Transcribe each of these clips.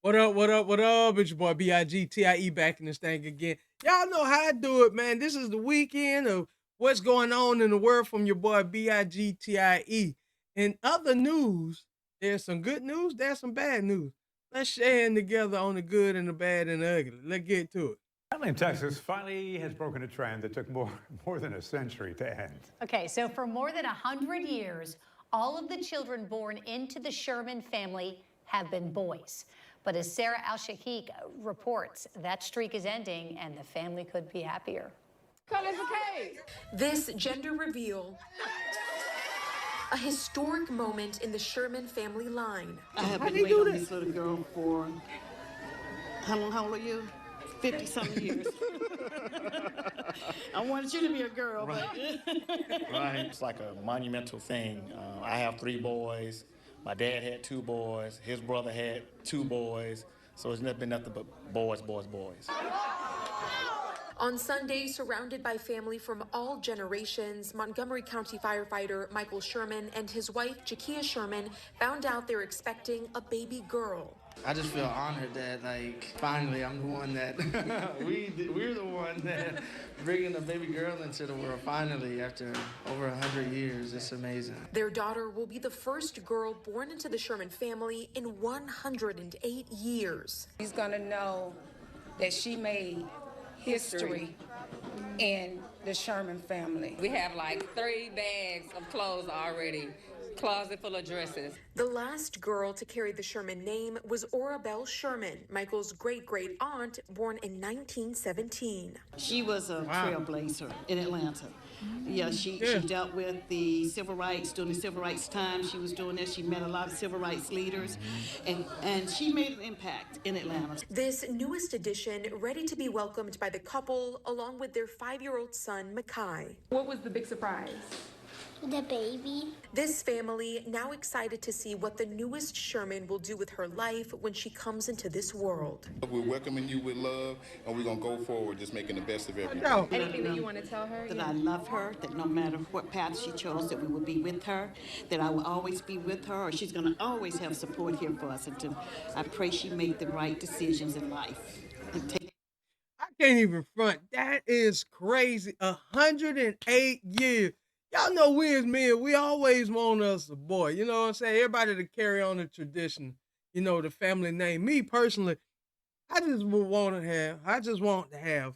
What up, what up, what up? It's your boy BIGTIE back in this thing again. Y'all know how I do it, man. This is the weekend of what's going on in the world from your boy BIGTIE. In other news, there's some good news, there's some bad news. Let's share in together on the good and the bad and the ugly. Let's get to it. Family in Texas finally has broken a trend that took more than a century to end. Okay, so for more than 100 years, all of the children born into the Sherman family have been boys. But as Sarah Al-Shahik reports, that streak is ending and the family could be happier. This gender reveal, a historic moment in the Sherman family line. I have How been they waiting do on that? this little girl for how old are you? 50 something years. I wanted you to be a girl, Right. It's like a monumental thing. I have 3 boys. My dad had 2 boys. His brother had 2 boys. So it's been nothing but boys, boys, boys. On Sunday, surrounded by family from all generations, Montgomery County firefighter Michael Sherman and his wife, Jakia Sherman, found out they're expecting a baby girl. I just feel honored that, like, finally I'm the one that we're the one that bringing a baby girl into the world. Finally, after over 100 years, it's amazing. Their daughter will be the first girl born into the Sherman family in 108 years. He's gonna know that she made history in the Sherman family. We have like 3 bags of clothes already, closet full of dresses. The last girl to carry the Sherman name was Orabelle Sherman, Michael's great-great aunt, born in 1917. She was a trailblazer in Atlanta. Yeah, she dealt with the civil rights, during the civil rights time. She was doing this. She met a lot of civil rights leaders, and she made an impact in Atlanta. This newest addition ready to be welcomed by the couple, along with their 5-year-old son, Makai. What was the big surprise? The baby. This family now excited to see what the newest Sherman will do with her life when she comes into this world. We're welcoming you with love, and we're going to go forward, just making the best of everything. Anything that you want to tell her? That I love her, that no matter what path she chose, that we will be with her, that I will always be with her, or she's going to always have support here for us. And I pray she made the right decisions in life. And take I can't even front. That is crazy. 108 years. Y'all know we as men, we always want us a boy. You know what I'm saying? Everybody to carry on the tradition, the family name. Me personally, I just want to have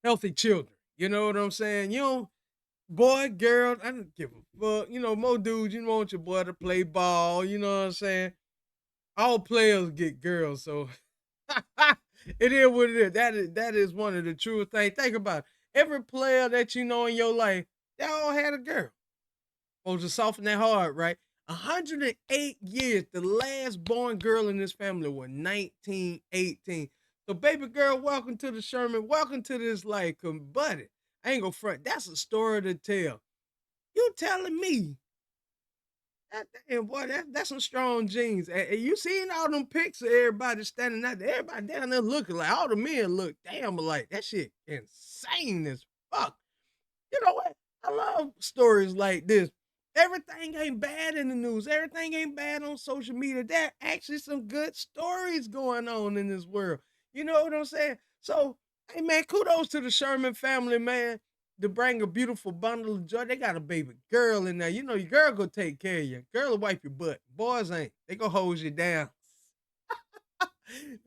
healthy children. You know what I'm saying? Boy, girl, I don't give a fuck. More dudes, you want your boy to play ball. You know what I'm saying? All players get girls, so it is what it is. That is one of the truest things. Think about it. Every player that you know in your life, they all had a girl. Supposed to soften that heart, right? 108 years. The last born girl in this family was 1918. So, baby girl, welcome to the Sherman. Welcome to this life, buddy. I ain't gonna front. That's a story to tell. You telling me damn boy, that's some strong genes. And you seen all them pics of everybody standing out there, everybody down there looking like all the men look damn alike. That shit insane as fuck. You know what? I love stories like this. Everything ain't bad in the news. Everything ain't bad on social media. There are actually some good stories going on in this world. You know what I'm saying? So, hey man, kudos to the Sherman family, man, to bring a beautiful bundle of joy. They got a baby girl in there. You know, your girl gonna take care of you. Girl will wipe your butt. Boys ain't. They gonna hold you down.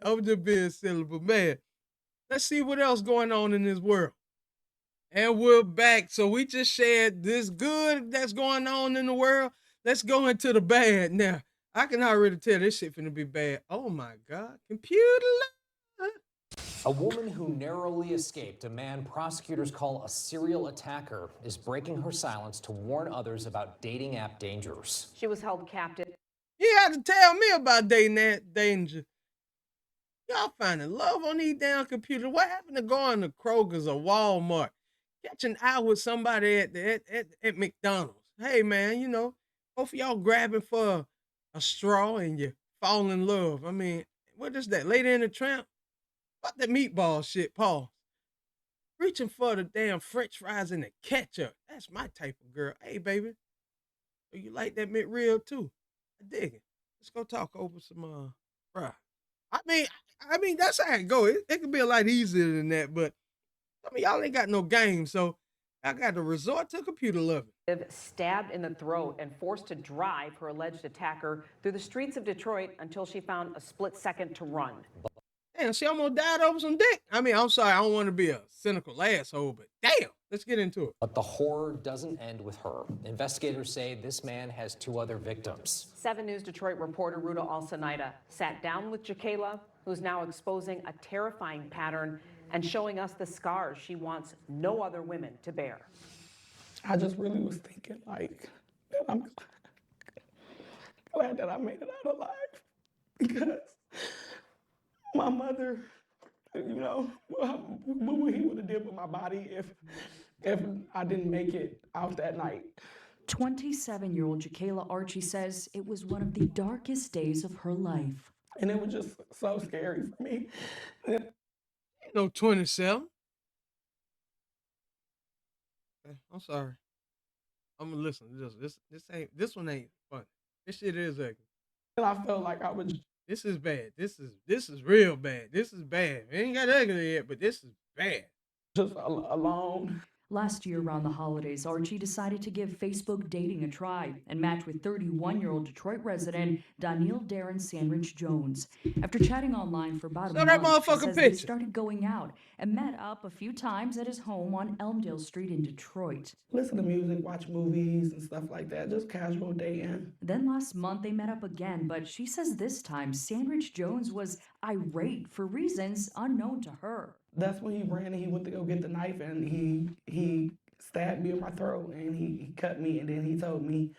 I'm just being silly, but man, let's see what else going on in this world. And we're back. So we just shared this good that's going on in the world. Let's go into the bad now. I can already tell this shit finna be bad. Oh my God. Computer love. A woman who narrowly escaped a man prosecutors call a serial attacker is breaking her silence to warn others about dating app dangers. She was held captive. You had to tell me about dating that danger. Y'all finding love on these damn computers. What happened to going to Kroger's or Walmart? Catching out with somebody at McDonald's. Hey man, both of y'all grabbing for a straw and you fall in love. I mean, what is that? Lady in the Tramp? What the meatball shit, Paul? Reaching for the damn French fries and the ketchup. That's my type of girl. Hey baby, so you like that McRib too? I dig it. Let's go talk over some fries. I mean that's how it go. It could be a lot easier than that, but I mean y'all ain't got no game, so I got to resort to computer loving. Stabbed in the throat and forced to drive her alleged attacker through the streets of Detroit until she found a split second to run. Damn, she almost died over some dick. I mean, I'm sorry, I don't want to be a cynical asshole, but damn, let's get into it. But the horror doesn't end with her. Investigators say this man has 2 other victims. 7 News Detroit reporter Ruta Alsanaida sat down with Jakayla, who's now exposing a terrifying pattern and showing us the scars she wants no other women to bear. I just really was thinking, like, that I'm glad that I made it out alive, because my mother, you know, what he would have did with my body if I didn't make it out that night. 27-year-old Jakayla Archie says it was one of the darkest days of her life. And it was just so scary for me. No 27. Okay, I'm sorry. I'm gonna listen to this. This one ain't fun. This shit is ugly. And I felt like I was. This is bad. This is real bad. This is bad. It ain't got ugly yet, but this is bad. Just alone. Last year around the holidays, Archie decided to give Facebook dating a try and match with 31-year-old Detroit resident Danielle Darren Sandridge Jones. After chatting online for about a month, she says they started going out and met up a few times at his home on Elmdale Street in Detroit. Listen to music, watch movies and stuff like that, just casual dating. Then last month they met up again, but she says this time Sandridge Jones was irate for reasons unknown to her. That's when he ran and he went to go get the knife, and he stabbed me in my throat, and he cut me, and then he told me,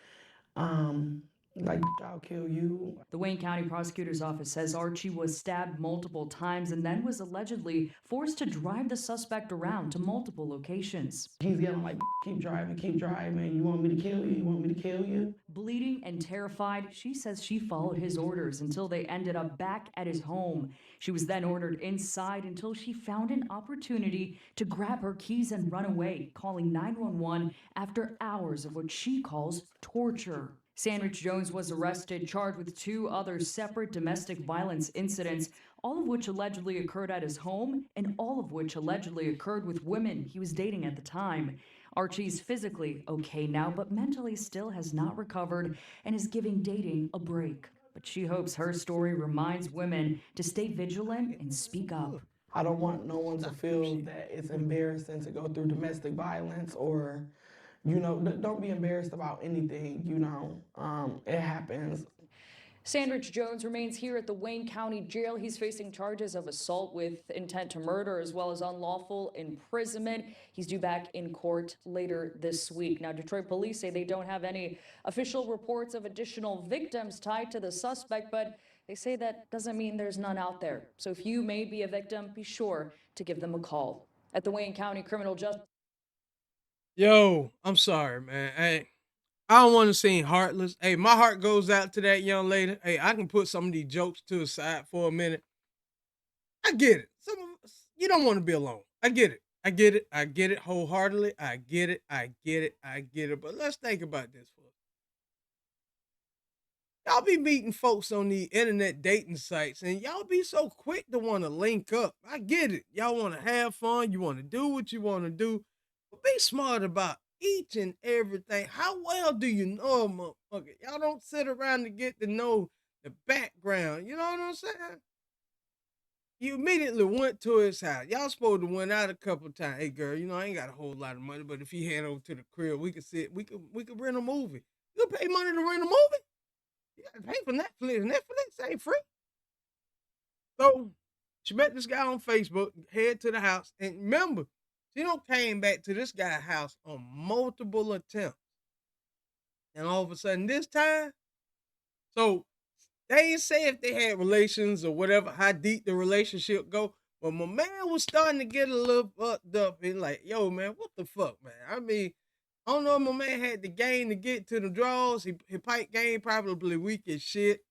like, I'll kill you. The Wayne County Prosecutor's Office says Archie was stabbed multiple times and then was allegedly forced to drive the suspect around to multiple locations. He's yelling like, keep driving, you want me to kill you, you want me to kill you? Bleeding and terrified, she says she followed his orders until they ended up back at his home. She was then ordered inside until she found an opportunity to grab her keys and run away, calling 911 after hours of what she calls torture. Sandridge Jones was arrested, charged with 2 other separate domestic violence incidents, all of which allegedly occurred at his home and all of which allegedly occurred with women he was dating at the time. Archie's physically okay now, but mentally still has not recovered and is giving dating a break. But she hopes her story reminds women to stay vigilant and speak up. I don't want no one to feel that it's embarrassing to go through domestic violence, or, you know, don't be embarrassed about anything, you know, it happens. Sandridge Jones remains here at the Wayne County Jail. He's facing charges of assault with intent to murder as well as unlawful imprisonment. He's due back in court later this week. Now, Detroit police say they don't have any official reports of additional victims tied to the suspect, but they say that doesn't mean there's none out there. So if you may be a victim, be sure to give them a call. At the Wayne County Criminal Justice. Yo, I'm sorry, man. Hey, I don't want to seem heartless. Hey, my heart goes out to that young lady. Hey, I can put some of these jokes to the side for a minute. I get it. Some of us, you don't want to be alone. I get it. I get it. I get it wholeheartedly. I get it. I get it. I get it. But let's think about this for y'all be meeting folks on the internet dating sites, and y'all be so quick to want to link up. I get it. Y'all want to have fun. You want to do what you want to do. But be smart about each and everything. How well do you know a motherfucker? Y'all don't sit around to get to know the background. You know what I'm saying? You immediately went to his house. Y'all supposed to went out a couple times. Hey girl, you know I ain't got a whole lot of money, but if you head over to the crib, we could rent a movie. You pay money to rent a movie? You gotta pay for Netflix. Netflix ain't free. So she met this guy on Facebook, head to the house, and remember, she came back to this guy's house on multiple attempts. And all of a sudden this time, so they ain't say if they had relations or whatever, how deep the relationship go. But my man was starting to get a little fucked up and like, yo, man, what the fuck, man? I mean, I don't know if my man had the game to get to the draws. His pipe game probably weak as shit.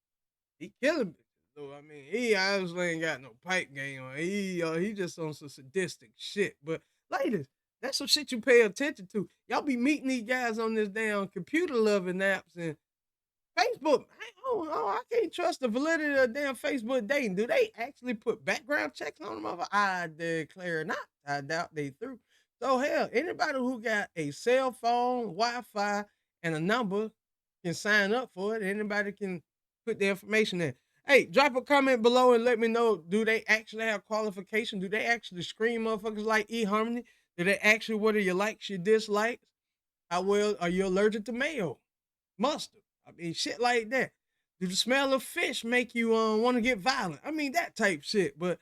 He killing me. So, I mean, he obviously ain't got no pipe game on. He just on some sadistic shit. But ladies, that's some shit you pay attention to. Y'all be meeting these guys on this damn computer loving apps, and Facebook, I can't trust the validity of damn Facebook dating. Do they actually put background checks on them? I declare not. I doubt they through. So hell, anybody who got a cell phone, Wi-Fi, and a number can sign up for it. Anybody can put their information in. Hey, drop a comment below and let me know, do they actually have qualification? Do they actually screen motherfuckers like eHarmony? Do they actually, what are your likes, your dislikes? How well are you allergic to mayo? Mustard? I mean, shit like that. Do the smell of fish make you want to get violent? I mean, that type shit. But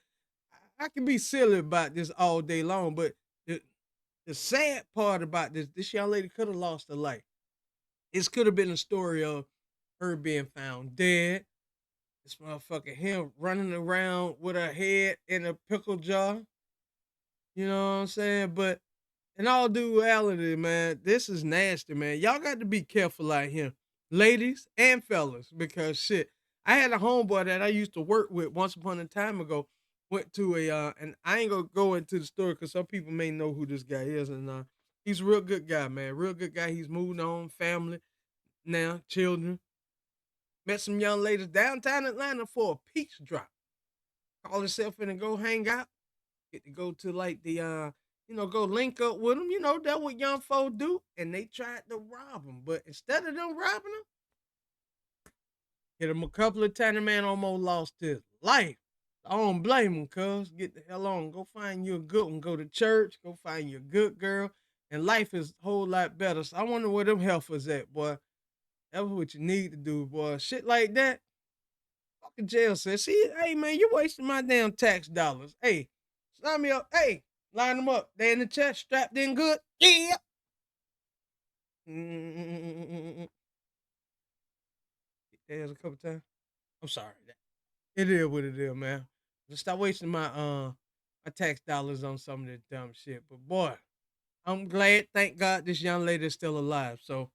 I can be silly about this all day long. But the sad part about this young lady could have lost her life. It could have been a story of her being found dead. This motherfucker, him running around with her head in a pickle jar. You know what I'm saying? But in all due reality, man, this is nasty, man. Y'all got to be careful out here, ladies and fellas, because shit, I had a homeboy that I used to work with once upon a time ago. Went to and I ain't gonna go into the story because some people may know who this guy is, and he's a real good guy, man, real good guy. He's moved on, family now, children. Met some young ladies downtown Atlanta for a peach drop. Call himself in and go hang out. Get to go to like the go link up with them. You know, that's what young folk do. And they tried to rob him. But instead of them robbing him, hit him a couple of times. The man almost lost his life. I don't blame him, cuz. Get the hell on. Go find you a good one. Go to church. Go find you a good girl. And life is a whole lot better. So I wonder where them heifers at, boy. That's what you need to do, boy. Shit like that. Fucking jail says, see, hey, man, you wasting my damn tax dollars. Hey, sign me up. Hey, line them up. They in the chest, strapped in good. Yeah. There's a couple times. I'm sorry. It is what it is, man. Just stop wasting my my tax dollars on some of this dumb shit. But boy, I'm glad, thank God, this young lady is still alive. So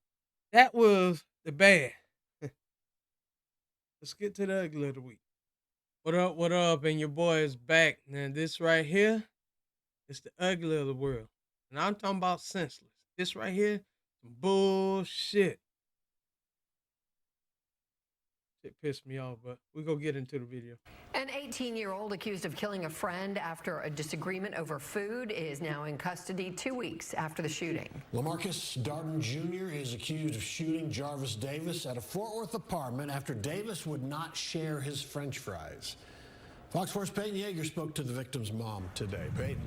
that was the bad. Let's get to the ugly of the week. What up, what up? And your boy is back. Now this right here is the ugly of the world. And I'm talking about senseless. This right here, some bullshit. It pissed me off, but we're going to get into the video. An 18-year-old accused of killing a friend after a disagreement over food is now in custody 2 weeks after the shooting. LaMarcus Darden Jr. is accused of shooting Jarvis Davis at a Fort Worth apartment after Davis would not share his French fries. Fox 4's Peyton Yeager spoke to the victim's mom today. Peyton.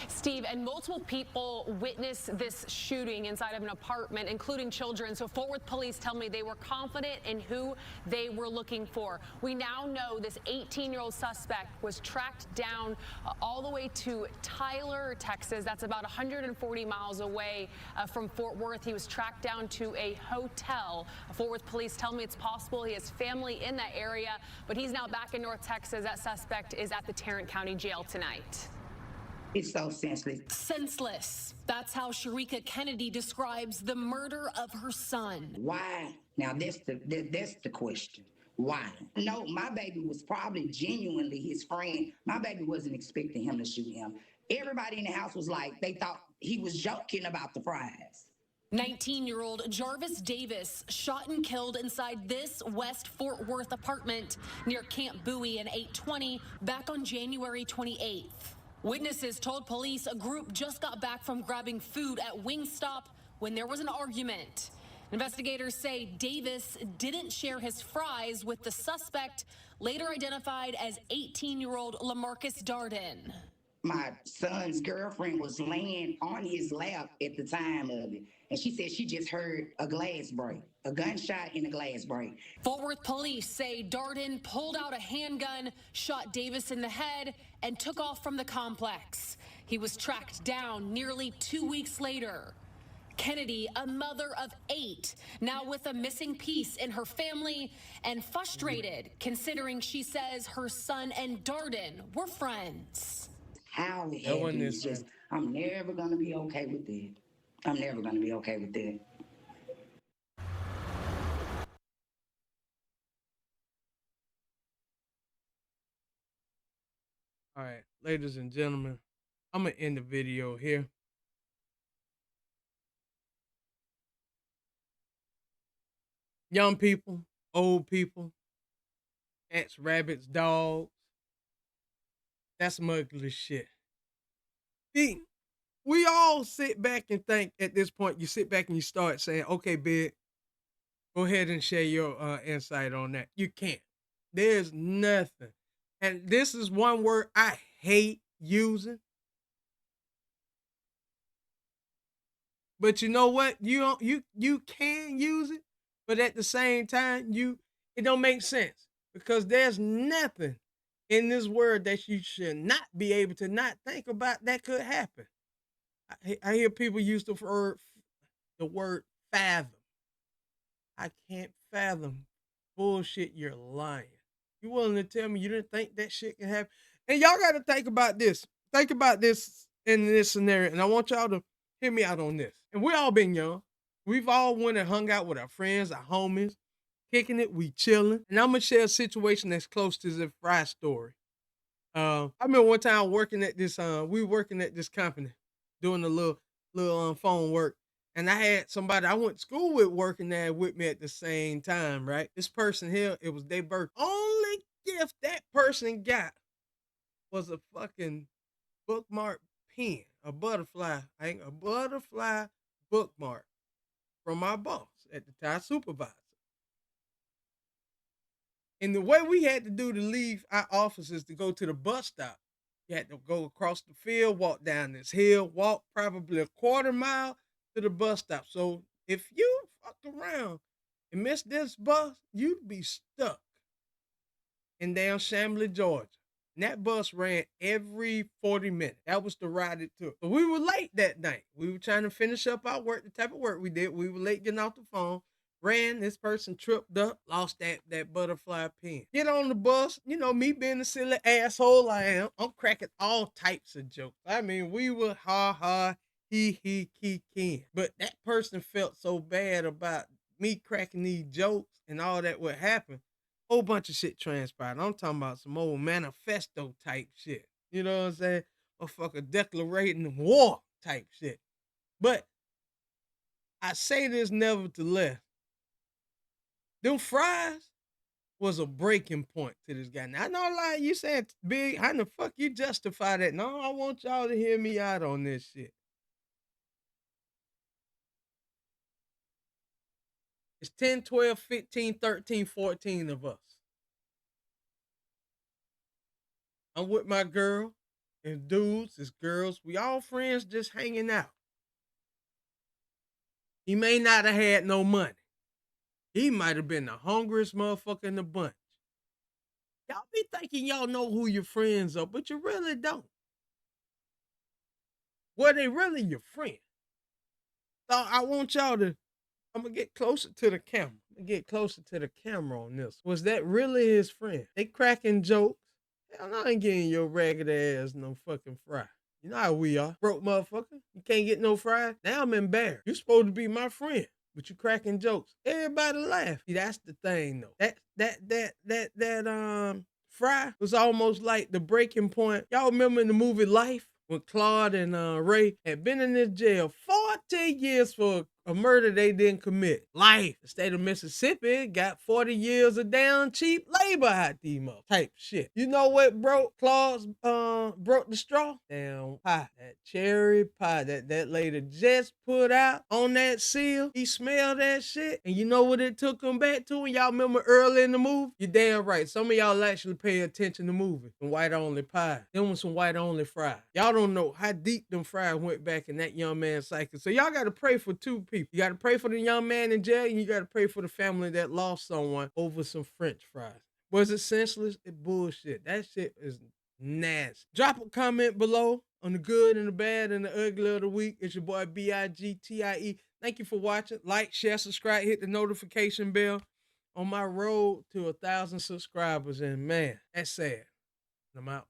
Steve, and multiple people witnessed this shooting inside of an apartment, including children. So Fort Worth police tell me they were confident in who they were looking for. We now know this 18-year-old suspect was tracked down all the way to Tyler, Texas. That's about 140 miles away from Fort Worth. He was tracked down to a hotel. Fort Worth police tell me it's possible he has family in that area, but he's now back in North Texas. That suspect is at the Tarrant County Jail tonight. It's so senseless. Senseless. That's how Sharika Kennedy describes the murder of her son. Why? Now that's the question. Why? No, my baby was probably genuinely his friend. My baby wasn't expecting him to shoot him. Everybody in the house was like, they thought he was joking about the fries. 19-year-old Jarvis Davis shot and killed inside this West Fort Worth apartment near Camp Bowie in 820 back on January 28th. Witnesses told police a group just got back from grabbing food at Wingstop when there was an argument. Investigators say Davis didn't share his fries with the suspect, later identified as 18-year-old LaMarcus Darden. My son's girlfriend was laying on his lap at the time of it, and she said she just heard a glass break, a gunshot and a glass break. Fort Worth police say Darden pulled out a handgun, shot Davis in the head, and took off from the complex. He was tracked down nearly 2 weeks later. Kennedy, a mother of 8, now with a missing piece in her family and frustrated considering she says her son and Darden were friends. How it happened is just, I'm never going to be okay with that. I'm never going to be okay with that. All right, ladies and gentlemen, I'm going to end the video here. young people, old people, cats, rabbits, dogs. That's some ugly shit. See, we all sit back and think at this point, you sit back and you start saying, okay, Big, go ahead and share your insight on that. You can't. There's nothing. And this is one word I hate using. But you know what? You can use it, but at the same time, it don't make sense because there's nothing in this word that you should not be able to not think about that could happen. I hear people use the word fathom. I can't fathom. Bullshit, you're lying. You willing to tell me you didn't think that shit can happen? And y'all got to think about this. Think about this in this scenario, and I want y'all to hear me out on this. And we all been young. We've all went and hung out with our friends, our homies, kicking it, we chilling. And I'm gonna share a situation that's close to the Fry story. I remember one time working at this, we were working at this company, doing a little phone work. And I had somebody I went to school with working there with me at the same time, right? This person here, it was their birthday. Only gift that person got was a fucking bookmark pen, a butterfly bookmark from my boss at the time, supervisor. And the way we had to do to leave our offices to go to the bus stop, you had to go across the field, walk down this hill, walk probably a quarter mile to the bus stop. So if you fuck around and miss this bus, you'd be stuck in down Chamblee, Georgia. And that bus ran every 40 minutes. That was the ride it took. So we were late that night. We were trying to finish up our work, the type of work we did. We were late getting off the phone. Ran, this person tripped up, lost that butterfly pen. Get on the bus, you know, me being the silly asshole I am, I'm cracking all types of jokes. I mean, we were ha, he, ken. But that person felt so bad about me cracking these jokes and all that would happen. Whole bunch of shit transpired. I'm talking about some old manifesto type shit. You know what I'm saying? Motherfucker declaring war type shit. But I say this nevertheless. Them fries was a breaking point to this guy. Now, I know, like you said, Big, how the fuck you justify that? No, I want y'all to hear me out on this shit. It's 10, 12, 15, 13, 14 of us. I'm with my girl, and dudes, it's girls. We all friends just hanging out. He may not have had no money. He might have been the hungriest motherfucker in the bunch. Y'all be thinking y'all know who your friends are, but you really don't. Well, they really your friend. So I want y'all to, I'm going to get closer to the camera. On this. Was that really his friend? They cracking jokes. Hell, I ain't getting your ragged ass no fucking fry. You know how we are. Broke motherfucker. You can't get no fries. Now I'm embarrassed. You supposed to be my friend. But you cracking jokes. Everybody laugh. See, that's the thing though. That fry was almost like the breaking point. Y'all remember in the movie Life when Claude and Ray had been in this jail 14 years for a murder they didn't commit. Life. The state of Mississippi got 40 years of down cheap labor out these type shit. You know what broke Claude's broke the straw? Damn pie. That cherry pie that lady just put out on that seal. He smelled that shit. And you know what it took him back to? And y'all remember early in the movie? You're damn right. Some of y'all actually pay attention to movies. Some white only pie. Them was some white only fries. Y'all don't know how deep them fries went back in that young man's psyche. So y'all gotta pray for two people. You got to pray for the young man in jail, and you got to pray for the family that lost someone over some French fries. Was it senseless? It bullshit. That shit is nasty. Drop a comment below on the good and the bad and the ugly of the week. It's your boy BigTieHillATL. Thank you for watching. Like, share, subscribe, hit the notification bell on my road to 1,000 subscribers. And man, that's sad. I'm out.